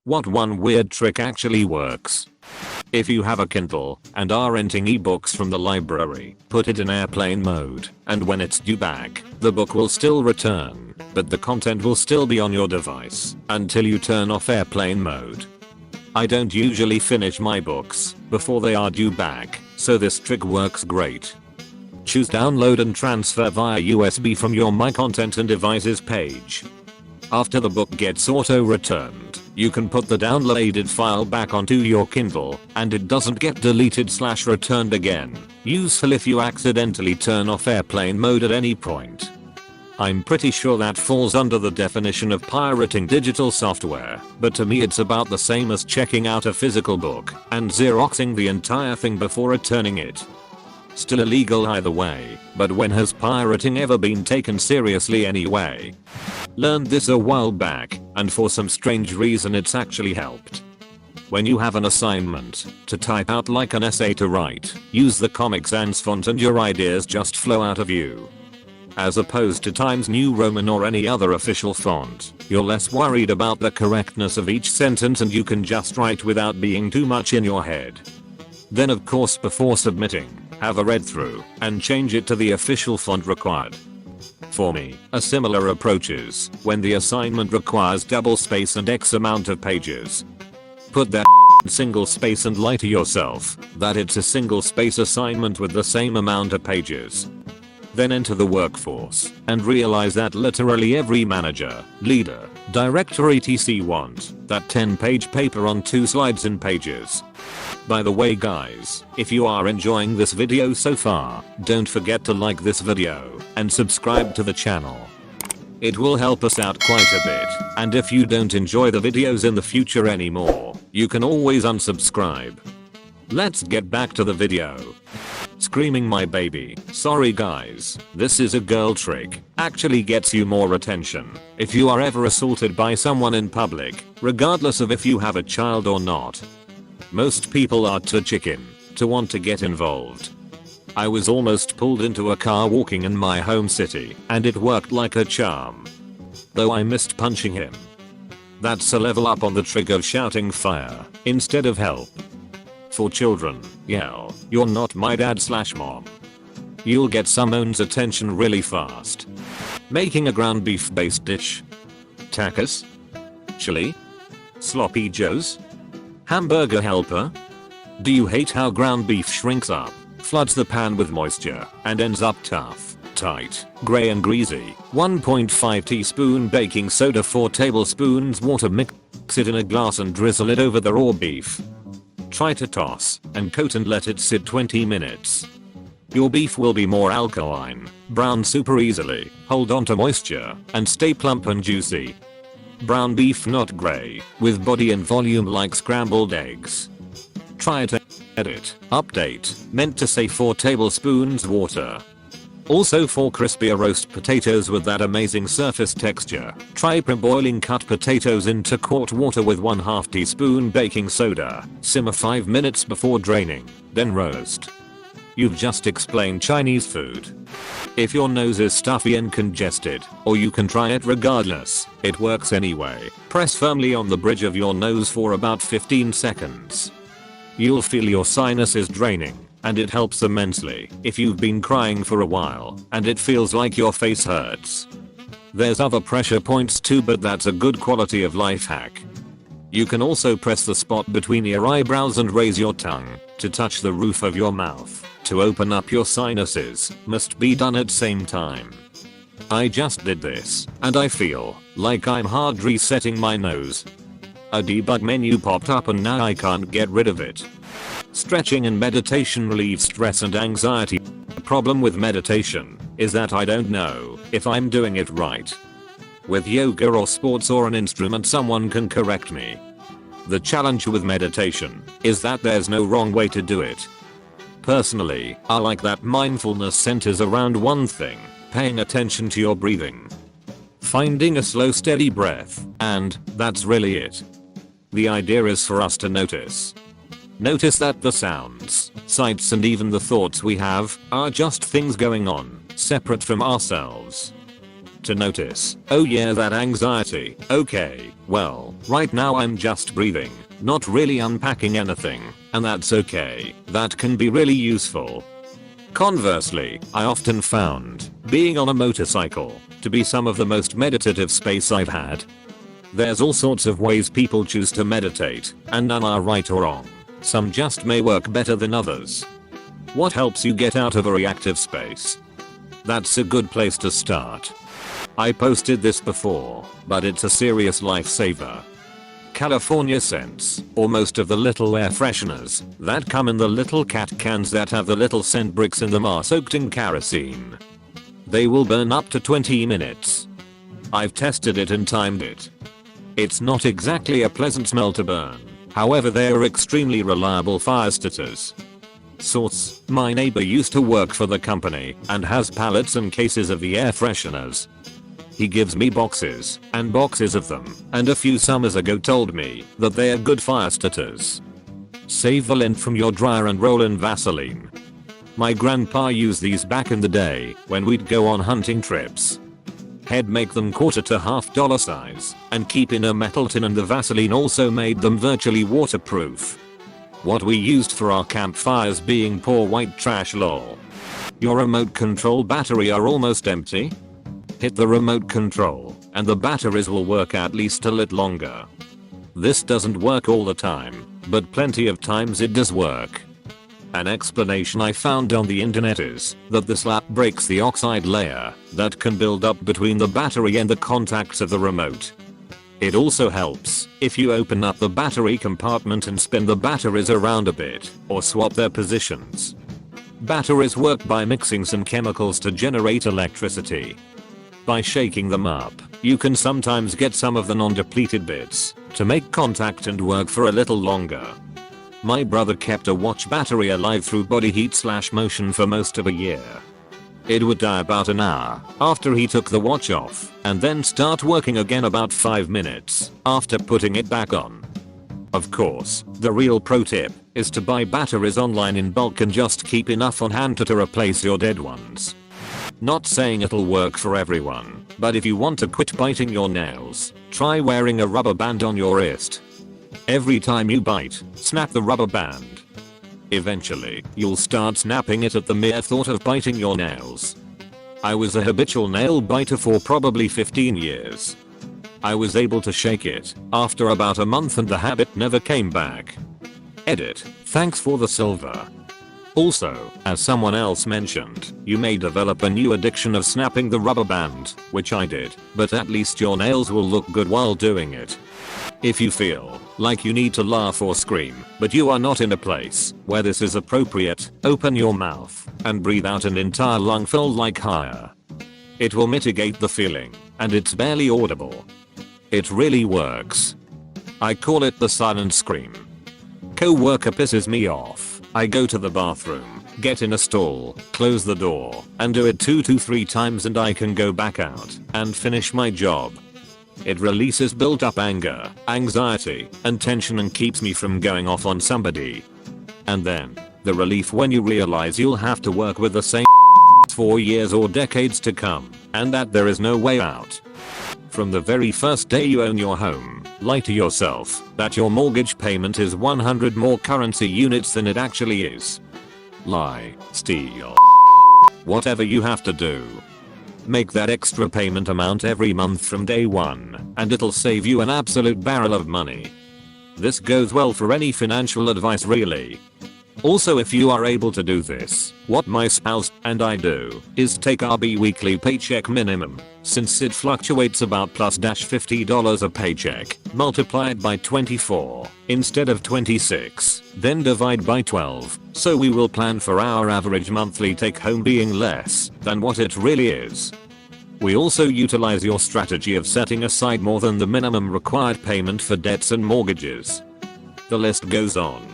What one weird trick actually works? If you have a Kindle and are renting ebooks from the library, put it in airplane mode, and when it's due back, the book will still return, but the content will still be on your device until you turn off airplane mode. I don't usually finish my books before they are due back, so this trick works great. Choose download and transfer via USB from your My Content and Devices page. After the book gets auto-returned, you can put the downloaded file back onto your Kindle, and it doesn't get deleted/returned again. Useful if you accidentally turn off airplane mode at any point. I'm pretty sure that falls under the definition of pirating digital software, but to me it's about the same as checking out a physical book and Xeroxing the entire thing before returning it. Still illegal either way, but when has pirating ever been taken seriously anyway? Learned this a while back, and for some strange reason it's actually helped. When you have an assignment to type out like an essay to write, use the Comic Sans font and your ideas just flow out of you. As opposed to Times New Roman or any other official font, you're less worried about the correctness of each sentence and you can just write without being too much in your head. Then of course before submitting, have a read through and change it to the official font required. For me, a similar approach is when the assignment requires double space and X amount of pages. Put that single space and lie to yourself that it's a single space assignment with the same amount of pages. Then enter the workforce and realize that literally every manager, leader, director etc. wants that 10-page paper on 2 slides in Pages. By the way guys, if you are enjoying this video so far, don't forget to like this video and subscribe to the channel. It will help us out quite a bit, and if you don't enjoy the videos in the future anymore, you can always unsubscribe. Let's get back to the video. Screaming my baby. Sorry guys, this is a girl trick. Actually gets you more attention if you are ever assaulted by someone in public, regardless of if you have a child or not. Most people are too chicken to want to get involved. I was almost pulled into a car walking in my home city, and it worked like a charm. Though I missed punching him. That's a level up on the trick of shouting fire instead of help. For children, yell, "You're not my dad/mom." You'll get someone's attention really fast. Making a ground beef based dish. Tacos? Chili? Sloppy joes? Hamburger helper? Do you hate how ground beef shrinks up, floods the pan with moisture, and ends up tough, tight, gray and greasy? 1.5 teaspoon baking soda, 4 tablespoons water, mix it in a glass and drizzle it over the raw beef. Try to toss and coat and let it sit 20 minutes. Your beef will be more alkaline, brown super easily, hold on to moisture, and stay plump and juicy. Brown beef, not gray, with body and volume like scrambled eggs. Try to edit, update, meant to say 4 tablespoons water. Also for crispier roast potatoes with that amazing surface texture, try pre-boiling cut potatoes into cold water with 1/2 teaspoon baking soda, simmer 5 minutes before draining, then roast. You've just explained Chinese food. If your nose is stuffy and congested, or you can try it regardless, it works anyway. Press firmly on the bridge of your nose for about 15 seconds. You'll feel your sinuses draining, and it helps immensely if you've been crying for a while and it feels like your face hurts. There's other pressure points too, but that's a good quality of life hack. You can also press the spot between your eyebrows and raise your tongue to touch the roof of your mouth to open up your sinuses. Must be done at same time. I just did this, and I feel like I'm hard resetting my nose. A debug menu popped up and now I can't get rid of it. Stretching and meditation relieve stress and anxiety. The problem with meditation is that I don't know if I'm doing it right. With yoga or sports or an instrument, someone can correct me. The challenge with meditation is that there's no wrong way to do it. Personally, I like that mindfulness centers around one thing: paying attention to your breathing. Finding a slow steady breath, and that's really it. The idea is for us to notice. Notice that the sounds, sights and even the thoughts we have are just things going on, separate from ourselves. to notice. Oh yeah, that anxiety. Okay, well, right now I'm just breathing, not really unpacking anything, and that's okay. That can be really useful. Conversely, I often found being on a motorcycle to be some of the most meditative space I've had. There's all sorts of ways people choose to meditate, and none are right or wrong. Some just may work better than others. What helps you get out of a reactive space? That's a good place to start. I posted this before, but it's a serious lifesaver. California scents, or most of the little air fresheners that come in the little cat cans that have the little scent bricks in them are soaked in kerosene. They will burn up to 20 minutes. I've tested it and timed it. It's not exactly a pleasant smell to burn, however they are extremely reliable fire starters. Source: my neighbor used to work for the company and has pallets and cases of the air fresheners. He gives me boxes and boxes of them, and a few summers ago told me that they are good fire starters. Save the lint from your dryer and roll in Vaseline. My grandpa used these back in the day when we'd go on hunting trips. He'd make them quarter to $half size and keep in a metal tin, and the Vaseline also made them virtually waterproof. What we used for our campfires being poor white trash lol. Your remote control battery are almost empty? Hit the remote control and the batteries will work at least a little longer. This doesn't work all the time, but plenty of times it does work. An explanation I found on the internet is that the slap breaks the oxide layer that can build up between the battery and the contacts of the remote. It also helps if you open up the battery compartment and spin the batteries around a bit or swap their positions. Batteries work by mixing some chemicals to generate electricity. By shaking them up, you can sometimes get some of the non-depleted bits to make contact and work for a little longer. My brother kept a watch battery alive through body heat / motion for most of a year. It would die about an hour after he took the watch off and then start working again about 5 minutes after putting it back on. Of course, the real pro tip is to buy batteries online in bulk and just keep enough on hand to replace your dead ones. Not saying it'll work for everyone, but if you want to quit biting your nails, try wearing a rubber band on your wrist. Every time you bite, snap the rubber band. Eventually, you'll start snapping it at the mere thought of biting your nails. I was a habitual nail biter for probably 15 years. I was able to shake it after about a month and the habit never came back. Edit. Thanks for the silver. Also, as someone else mentioned, you may develop a new addiction of snapping the rubber band, which I did, but at least your nails will look good while doing it. If you feel like you need to laugh or scream, but you are not in a place where this is appropriate, open your mouth and breathe out an entire lungful like higher. It will mitigate the feeling, and it's barely audible. It really works. I call it the silent scream. Co-worker pisses me off. I go to the bathroom, get in a stall, close the door, and do it 2 to 3 times and I can go back out and finish my job. It releases built up anger, anxiety, and tension and keeps me from going off on somebody. And then, the relief when you realize you'll have to work with the same for years or decades to come, and that there is no way out. From the very first day you own your home, lie to yourself that your mortgage payment is 100 more currency units than it actually is. Lie, steal, whatever you have to do. Make that extra payment amount every month from day one, and it'll save you an absolute barrel of money. This goes well for any financial advice really. Also, if you are able to do this, what my spouse and I do is take our bi-weekly paycheck minimum, since it fluctuates about +$50 a paycheck, multiply it by 24 instead of 26, then divide by 12, so we will plan for our average monthly take home being less than what it really is. We also utilize your strategy of setting aside more than the minimum required payment for debts and mortgages. The list goes on.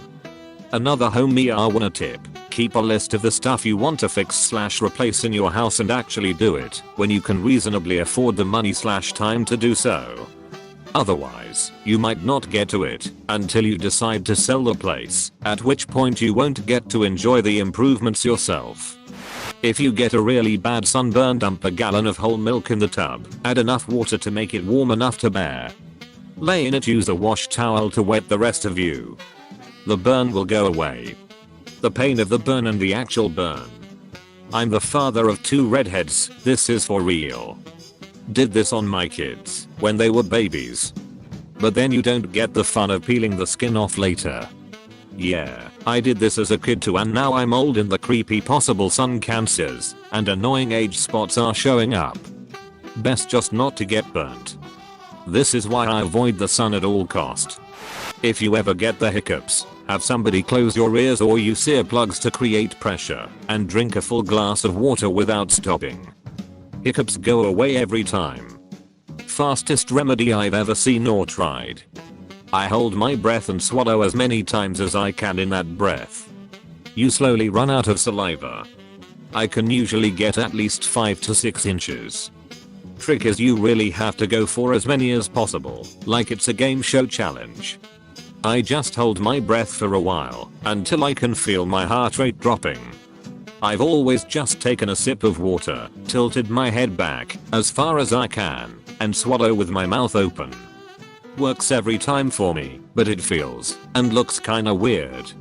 Another home marijuana tip: keep a list of the stuff you want to fix / replace in your house and actually do it when you can reasonably afford the money / time to do so. Otherwise, you might not get to it until you decide to sell the place, at which point you won't get to enjoy the improvements yourself. If you get a really bad sunburn, dump a gallon of whole milk in the tub. Add enough water to make it warm enough to bear. Lay in it, use a wash towel to wet the rest of you. The burn will go away. The pain of the burn and the actual burn. I'm the father of 2 redheads, this is for real. Did this on my kids when they were babies. But then you don't get the fun of peeling the skin off later. Yeah, I did this as a kid too, and now I'm old and the creepy possible sun cancers and annoying age spots are showing up. Best just not to get burnt. This is why I avoid the sun at all cost. If you ever get the hiccups, have somebody close your ears or use earplugs to create pressure and drink a full glass of water without stopping. Hiccups go away every time. Fastest remedy I've ever seen or tried. I hold my breath and swallow as many times as I can in that breath. You slowly run out of saliva. I can usually get at least 5 to 6 inches. Trick is you really have to go for as many as possible, like it's a game show challenge. I just hold my breath for a while until I can feel my heart rate dropping. I've always just taken a sip of water, tilted my head back as far as I can, and swallow with my mouth open. Works every time for me, but it feels and looks kinda weird.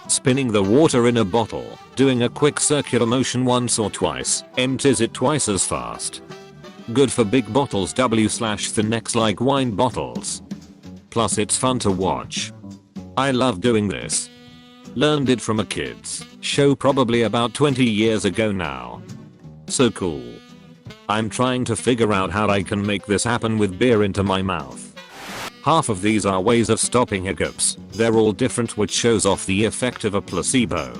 Spinning the water in a bottle, doing a quick circular motion once or twice, empties it twice as fast. Good for big bottles /thin necks like wine bottles. Plus it's fun to watch. I love doing this. Learned it from a kids show probably about 20 years ago now. So cool. I'm trying to figure out how I can make this happen with beer into my mouth. Half of these are ways of stopping hiccups. They're all different, which shows off the effect of a placebo.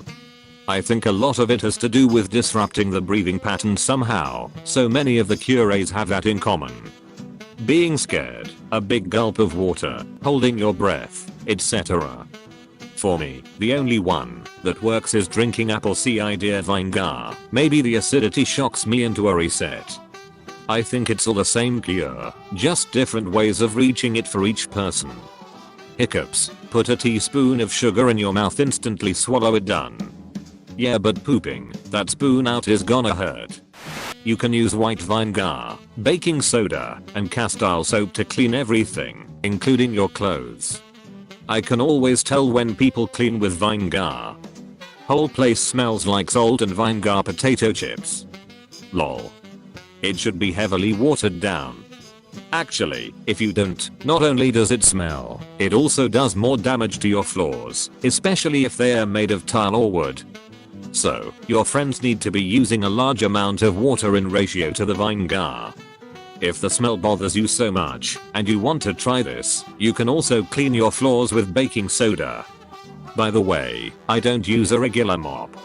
I think a lot of it has to do with disrupting the breathing pattern somehow. So many of the cures have that in common. Being scared, a big gulp of water, holding your breath, etc. For me, the only one that works is drinking apple cider vinegar. Maybe the acidity shocks me into a reset. I think it's all the same cure, just different ways of reaching it for each person. Hiccups, put a teaspoon of sugar in your mouth, instantly swallow it, done. Yeah, but pooping that spoon out is gonna hurt. You can use white vinegar, baking soda, and castile soap to clean everything, including your clothes. I can always tell when people clean with vinegar. Whole place smells like salt and vinegar potato chips. Lol. It should be heavily watered down. Actually, if you don't, not only does it smell, it also does more damage to your floors, especially if they are made of tile or wood. So, your friends need to be using a large amount of water in ratio to the vinegar. If the smell bothers you so much, and you want to try this, you can also clean your floors with baking soda. By the way, I don't use a regular mop.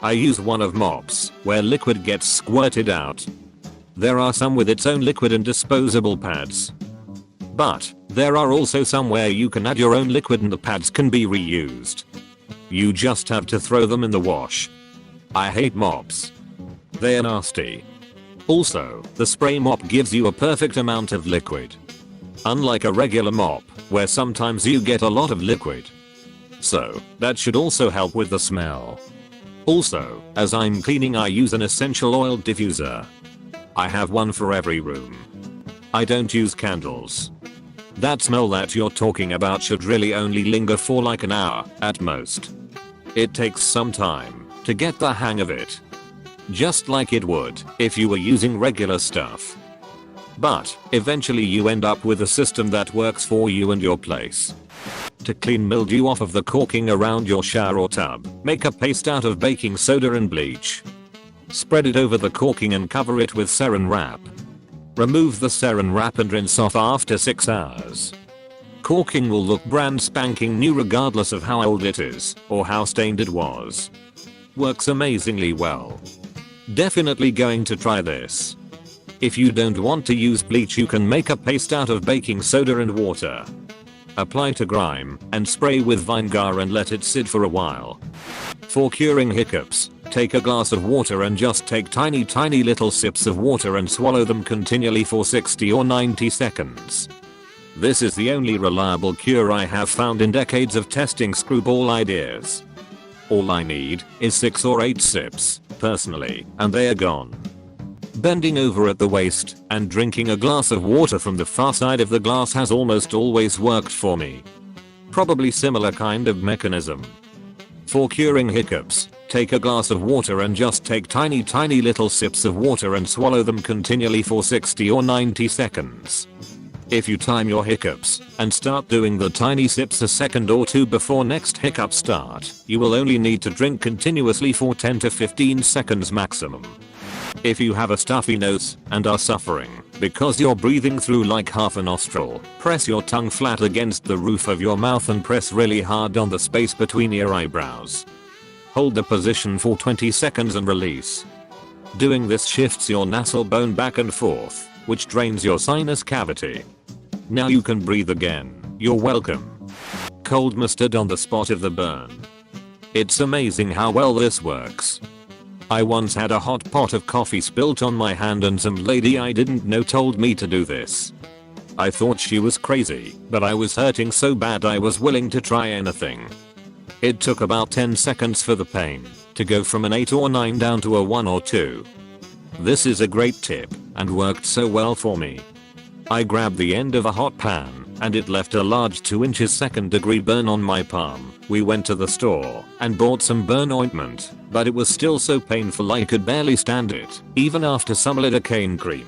I use one of mops, where liquid gets squirted out. There are some with its own liquid and disposable pads. But, there are also some where you can add your own liquid and the pads can be reused. You just have to throw them in the wash. I hate mops. They're nasty. Also, the spray mop gives you a perfect amount of liquid. Unlike a regular mop, where sometimes you get a lot of liquid. So, that should also help with the smell. Also, as I'm cleaning, I use an essential oil diffuser. I have one for every room. I don't use candles. That smell that you're talking about should really only linger for like an hour, at most. It takes some time to get the hang of it. Just like it would if you were using regular stuff. But, eventually you end up with a system that works for you and your place. To clean mildew off of the caulking around your shower or tub, make a paste out of baking soda and bleach. Spread it over the caulking and cover it with saran wrap. Remove the saran wrap and rinse off after 6 hours. Caulking will look brand spanking new regardless of how old it is or how stained it was. Works amazingly well. Definitely going to try this. If you don't want to use bleach, you can make a paste out of baking soda and water. Apply to grime and spray with vinegar and let it sit for a while. For curing hiccups, take a glass of water and just take tiny little sips of water and swallow them continually for 60 or 90 seconds. This is the only reliable cure I have found in decades of testing screwball ideas. All I need is 6 or 8 sips, personally, and they are gone. Bending over at the waist and drinking a glass of water from the far side of the glass has almost always worked for me. Probably similar kind of mechanism. For curing hiccups, take a glass of water and just take tiny little sips of water and swallow them continually for 60 or 90 seconds. If you time your hiccups and start doing the tiny sips a second or two before next hiccup start, you will only need to drink continuously for 10 to 15 seconds maximum. If you have a stuffy nose and are suffering because you're breathing through like half a nostril, press your tongue flat against the roof of your mouth and press really hard on the space between your eyebrows. Hold the position for 20 seconds and release. Doing this shifts your nasal bone back and forth, which drains your sinus cavity. Now you can breathe again. You're welcome. Cold mustard on the spot of the burn. It's amazing how well this works. I once had a hot pot of coffee spilt on my hand and some lady I didn't know told me to do this. I thought she was crazy, but I was hurting so bad I was willing to try anything. It took about 10 seconds for the pain to go from an 8 or 9 down to a 1 or 2. This is a great tip and worked so well for me. I grabbed the end of a hot pan and it left a large 2 inches second-degree burn on my palm. We went to the store and bought some burn ointment, but it was still so painful I could barely stand it, even after some lidocaine cream.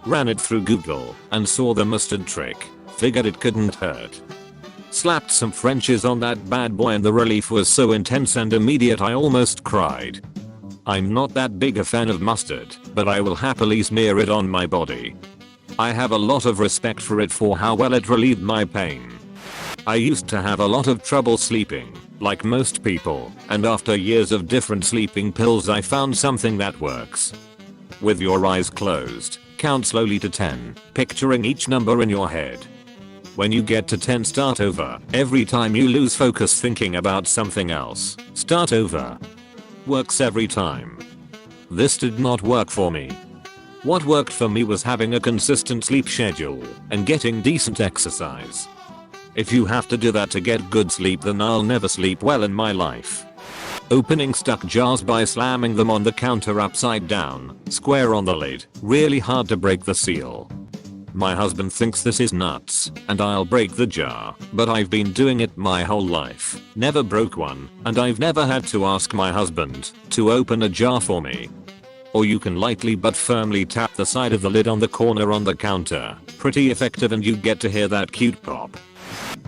Ran it through Google and saw the mustard trick, figured it couldn't hurt. Slapped some Frenchies on that bad boy and the relief was so intense and immediate I almost cried. I'm not that big a fan of mustard, but I will happily smear it on my body. I have a lot of respect for it for how well it relieved my pain. I used to have a lot of trouble sleeping, like most people, and after years of different sleeping pills I found something that works. With your eyes closed, count slowly to 10, picturing each number in your head. When you get to 10, start over. Every time you lose focus thinking about something else, start over. Works every time. This did not work for me. What worked for me was having a consistent sleep schedule and getting decent exercise. If you have to do that to get good sleep, then I'll never sleep well in my life. Opening stuck jars by slamming them on the counter upside down, square on the lid, really hard to break the seal. My husband thinks this is nuts and I'll break the jar, but I've been doing it my whole life, never broke one, and I've never had to ask my husband to open a jar for me. Or you can lightly but firmly tap the side of the lid on the corner on the counter, pretty effective, and you get to hear that cute pop.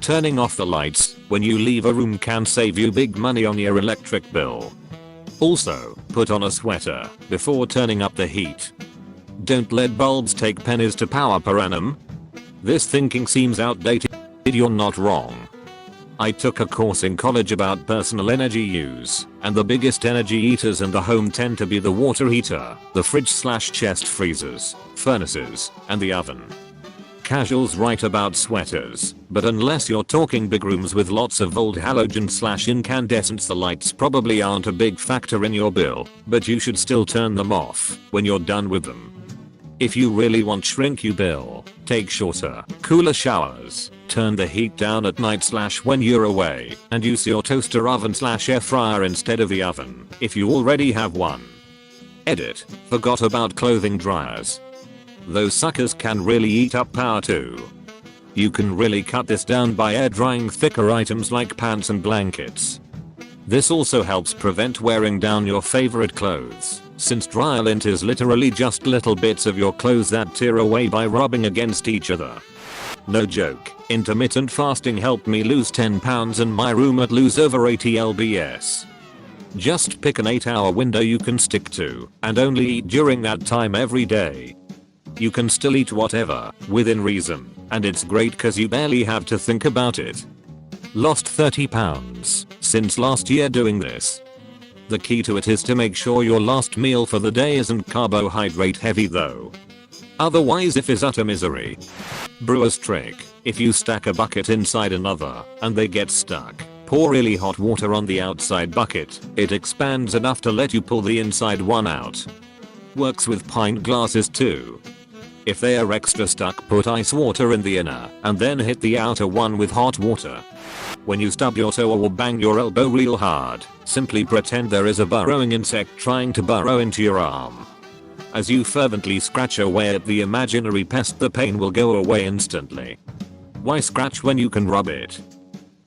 Turning off the lights when you leave a room can save you big money on your electric bill. Also, put on a sweater before turning up the heat. Don't let bulbs take pennies to power per annum. This thinking seems outdated. You're not wrong. I took a course in college about personal energy use, and the biggest energy eaters in the home tend to be the water heater, the fridge/chest freezers, furnaces, and the oven. Casuals write about sweaters, but unless you're talking big rooms with lots of old halogen/incandescents, the lights probably aren't a big factor in your bill, but you should still turn them off when you're done with them. If you really want shrink your bill, take shorter, cooler showers, turn the heat down at night/when you're away, and use your toaster oven/air fryer instead of the oven, if you already have one. Edit. Forgot about clothing dryers. Those suckers can really eat up power too. You can really cut this down by air drying thicker items like pants and blankets. This also helps prevent wearing down your favorite clothes, since dry lint is literally just little bits of your clothes that tear away by rubbing against each other. No joke, intermittent fasting helped me lose 10 pounds and my roommate lose over 80 lbs. Just pick an 8-hour window you can stick to, and only eat during that time every day. You can still eat whatever, within reason, and it's great cause you barely have to think about it. Lost 30 pounds since last year doing this. The key to it is to make sure your last meal for the day isn't carbohydrate heavy though. Otherwise it is utter misery. Brewer's trick: if you stack a bucket inside another and they get stuck, pour really hot water on the outside bucket. It expands enough to let you pull the inside one out. Works with pint glasses too. If they are extra stuck, put ice water in the inner and then hit the outer one with hot water. When you stub your toe or bang your elbow real hard, simply pretend there is a burrowing insect trying to burrow into your arm. As you fervently scratch away at the imaginary pest, the pain will go away instantly. Why scratch when you can rub it?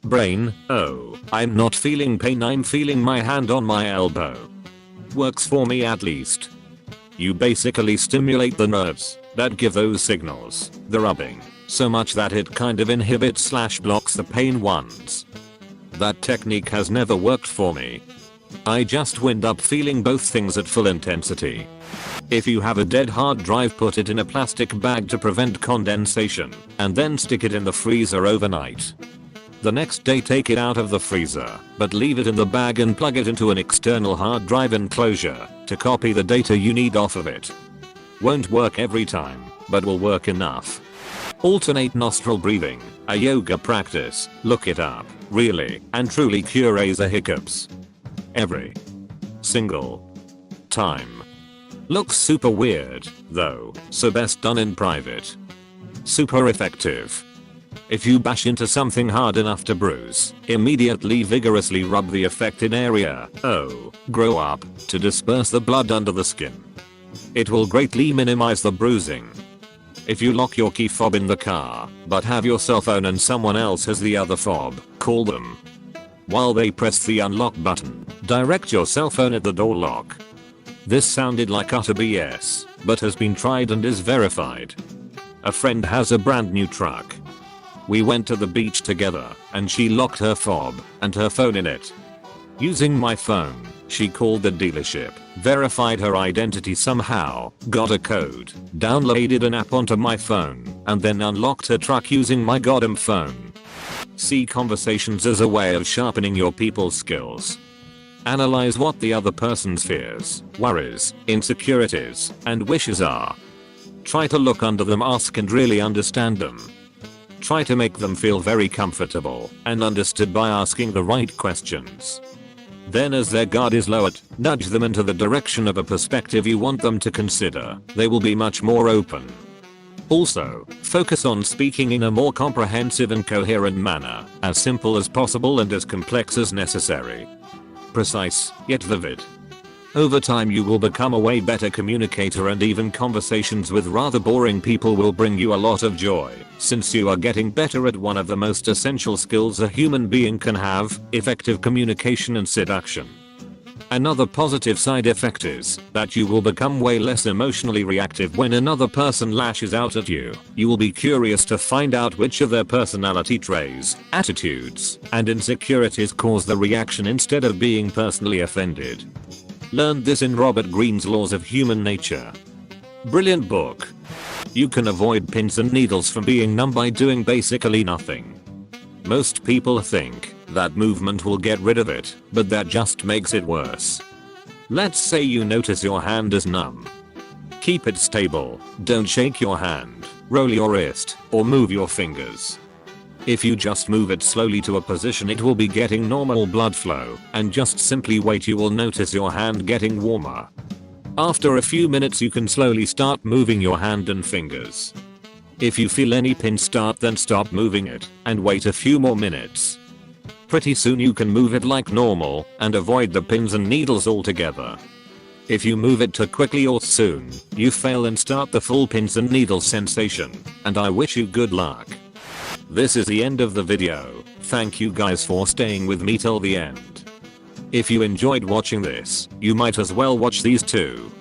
Brain, oh, I'm not feeling pain, I'm feeling my hand on my elbow. Works for me at least. You basically stimulate the nerves that give those signals, the rubbing, so much that it kind of inhibits/blocks the pain ones. That technique has never worked for me. I just wind up feeling both things at full intensity. If you have a dead hard drive, put it in a plastic bag to prevent condensation, and then stick it in the freezer overnight. The next day take it out of the freezer, but leave it in the bag and plug it into an external hard drive enclosure to copy the data you need off of it. Won't work every time, but will work enough. Alternate nostril breathing, a yoga practice, look it up, really and truly cures the hiccups. Every single time. Looks super weird, though, so best done in private. Super effective. If you bash into something hard enough to bruise, immediately vigorously rub the affected area, grow up, to disperse the blood under the skin. It will greatly minimize the bruising. If you lock your key fob in the car, but have your cell phone and someone else has the other fob, call them. While they press the unlock button, direct your cell phone at the door lock. This sounded like utter BS, but has been tried and is verified. A friend has a brand new truck. We went to the beach together, and she locked her fob and her phone in it. Using my phone, she called the dealership, verified her identity somehow, got a code, downloaded an app onto my phone, and then unlocked her truck using my goddamn phone. See conversations as a way of sharpening your people skills. Analyze what the other person's fears, worries, insecurities, and wishes are. Try to look under them, ask and really understand them. Try to make them feel very comfortable and understood by asking the right questions. Then as their guard is lowered, nudge them into the direction of a perspective you want them to consider. They will be much more open. Also, focus on speaking in a more comprehensive and coherent manner, as simple as possible and as complex as necessary. Precise, yet vivid. Over time you will become a way better communicator, and even conversations with rather boring people will bring you a lot of joy, since you are getting better at one of the most essential skills a human being can have, effective communication and seduction. Another positive side effect is that you will become way less emotionally reactive when another person lashes out at you. You will be curious to find out which of their personality traits, attitudes, and insecurities cause the reaction instead of being personally offended. Learned this in Robert Greene's Laws of Human Nature. Brilliant book. You can avoid pins and needles from being numb by doing basically nothing. Most people think that movement will get rid of it, but that just makes it worse. Let's say you notice your hand is numb. Keep it stable, don't shake your hand, roll your wrist, or move your fingers. If you just move it slowly to a position it will be getting normal blood flow, and just simply wait, you will notice your hand getting warmer. After a few minutes you can slowly start moving your hand and fingers. If you feel any pin start, then stop moving it, and wait a few more minutes. Pretty soon you can move it like normal, and avoid the pins and needles altogether. If you move it too quickly or soon, you fail and start the full pins and needles sensation, and I wish you good luck. This is the end of the video. Thank you guys for staying with me till the end. If you enjoyed watching this, you might as well watch these too.